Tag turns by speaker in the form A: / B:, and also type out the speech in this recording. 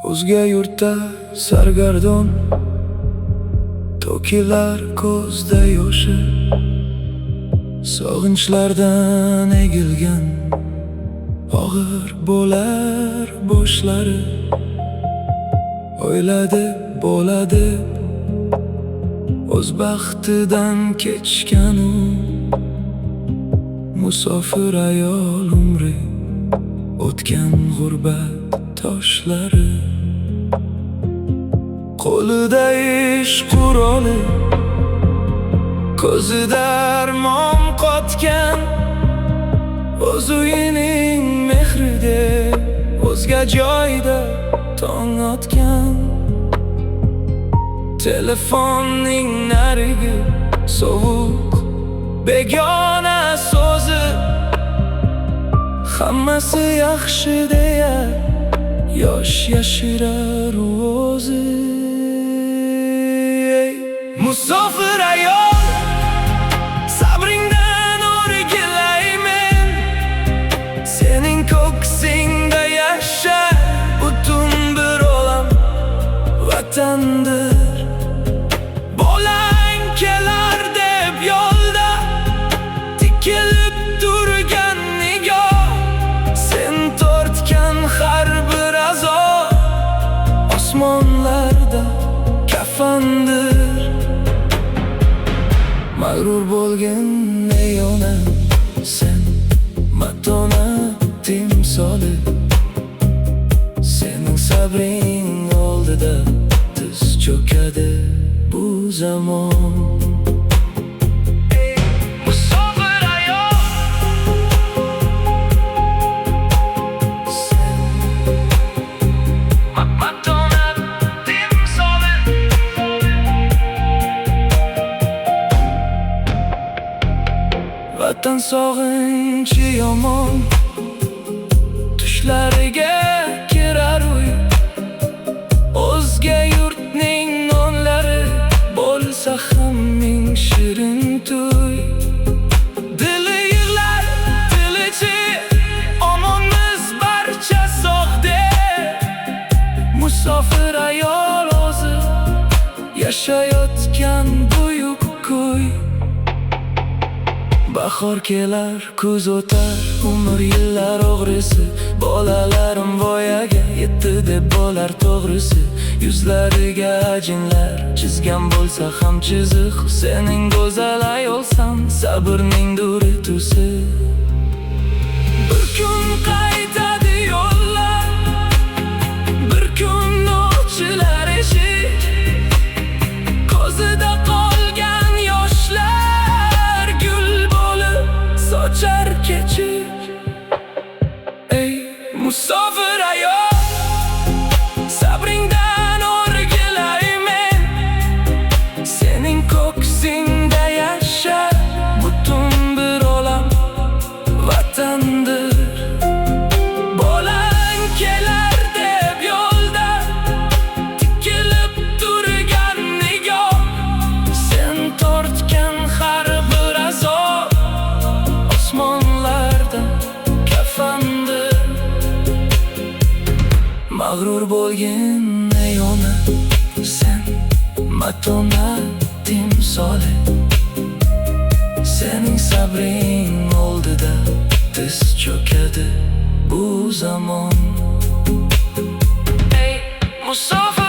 A: O'zga yurtda sargardon to'kilar ko'zda yoshi, sog'inchlardan egilgan og'ir bo'lar boshlari. O'yladi bo'ladi o'z baxtidan kechgan u musofir ayol umri o'tgan g'urbat toshlari. Qo'lida ish quroli, ko'zida armon qotgan, o'z uyining mehrida o'zga joyda tong otgan. Telefonning narigi sovuq begona so'zi, hammasi yaxshi deya yosh yashirar o'zi. Musofir ayol, sabringdan o'rgilaymen, sening ko'ksingda yashar butun bir olam vatandir. Bolang kelar deb yo'lda tikilib turgan nigoh, sen tortgan har bir azob osmonlarda kafandir. Mag'rur bo'lgin ey ona, sen matonat timsoli, sening sabring oldida tiz cho'kadi bu zamon. Musofir ayol, sen matonat timsoli. Vatan sog'inchi yomon, tushlariga kirar uy. O'zga yurtning nonlari bo'lsa ham ming shirin to'y. Dili yig'lar, tilichi omonmiz barcha sog'de. Musofir ayol o'zi yashayotgan buyuk ko'y. Bahor kelar, kuz o'tar, umr yillar o'g'risi. Bolalarim voyaga yetdi deb bo'lar to'g'risi. Yuzlariga ajinlar chizgan bo'lsa ham chiziq, sening go'zal ayolsan, sabrning duri tusi. Bir kun qaytadi yo'llar, bir kun o'chilar eshik, ko'zida qolgan yoshlar gul bo'lib sochar kechik. Ey musofir ayol, sabringdan o'rgilaymen, sening ko'ksingda yashar butun bir olam vatandir. Bolang kelar deb yo'lda tikilib turgan nigoh, sen tortgan har bir azob osmonlarda kafandir. Mag'rur bo'lgin ey ona, sen matonat timsoli, sening sabring oldida tiz cho'kadi bu zamon. Ey musofir